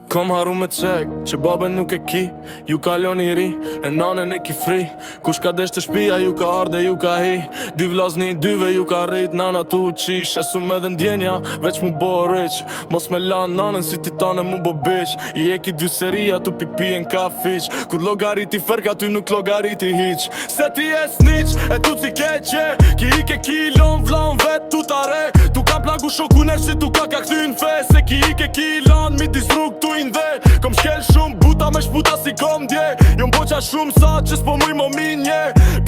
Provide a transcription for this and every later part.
Kom haru me qek, që babën nuk e ki. Ju ka loni ri, e nanën e ki fri. Kush ka desh të shpia, ju ka arde, ju ka hi. Dy vlazni i dyve, ju ka rrit, nana tu u qish. E su me dhe ndjenja, veç mu bo rich. Mos me lan nanën si titane mu bo bitch. I e ki dy seria, tu pipijen ka fiq. Kur logariti fërka, ty nuk logariti hiq. Se ti e snitch, e tu si keqe. Ki i ke kilon, vlan vet tu tare. Tu ka plagu shokunesh si tu ka këtyn fe. Se ki i ke kilon, mi disruk tu indhe. Kom shkel shumë buta me shputa si kom dje. Jom boqa shumë sa që s'po muj mo minje.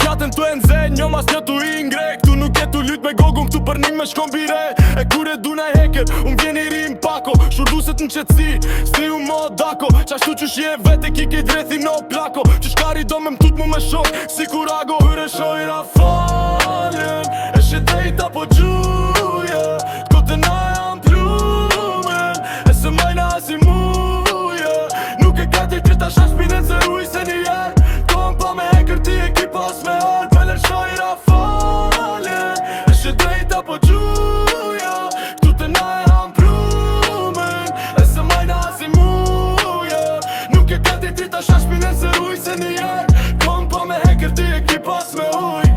Pjatën tu e nxenj, jo mas një tu ingre. Këtu nuk e tu lyt me gogun, këtu për ning me shkom bire. E kur e du na heker, unë vjen i rim pako. Shurduset në qetsi, s'ti u mo dako. Qashtu që shje vete ki ki drethi no plako. Që shkari do me mtut mu me shok, si kurago. Hyre shojra faljen, e shedejta po gjuje. T'kote na jam plumen, e se majna si muje. Nuk e gati trita shashpinen se ruj se njerë. Kom pa me heker ti e ki pas me arë. Pele shojra faljen, e shedejta po gjuje. T'kote na jam plumen, e se majna si muje. Nuk e gati trita shashpinen se ruj se njerë. Kom pa me heker ti e ki pas me uj.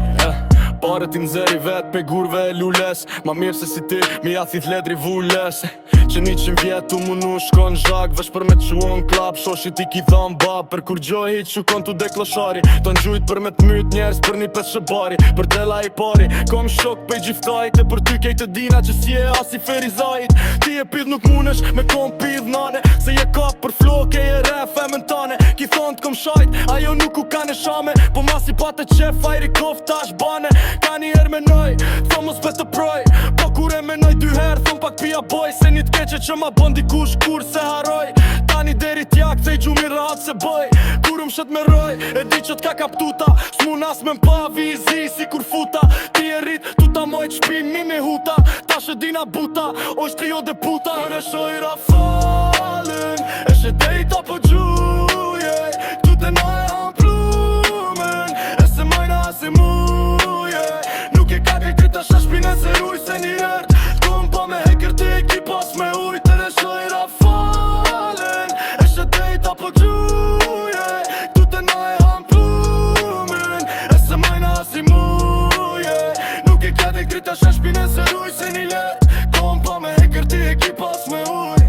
Pare ti nxeri vet pe gurve e lules. Ma mirë se si ti, mi athith ledri vulles. Që 100 vjet u munu shkon zhak. Vesh për me t'shuon klap, shoshit i ki tham bab. Per kur gjoj që kon t'u dekloshari. Ton gjujt për me t'myt njerës për një pes shëbari. Për tela i pari, kom shok pe gjiftajt. E për ty kejt të dina që si e asi ferizajt. Ti e pidh nuk munesh, me kom pidh nane. Se je kap për flok e je ref e mentane. Ki thon t'kom shajt, ajo nuk u ka në shame. Po masi pate qef, ajri kof tash bane. Ka një herë menoj, thom mos pe të proj. Po kur e menoj dy herë, thom pak pia boj. Se një t'keqe që ma bon dikush kur se haroj. Tani deri t'jak, se i gjumi rahat se boj. Kur shet me roj, e di që t'ka kaptuta. S'mun as me m'pa vizi si kur futa. Ti e rrit, tu ta mojt shpin mi me huta. Ta shë dina buta, o shtrio dhe puta. Në shojra falen, e shë dejta po gjuje. Këtu të na e am plumen, e se majna si muje. Nuk e ka kej kryta shashpine se ruj se njerë. T'kom pa me heker ti e ki pas me uj. Të në shojra falen, e shë dejta po gjuje. Këtu të na e am plumen, e se majna si muje. Nuk e ka kej kryta shashpine se ruj se njerë. T'kom pa me heker ti e ki pas me uj.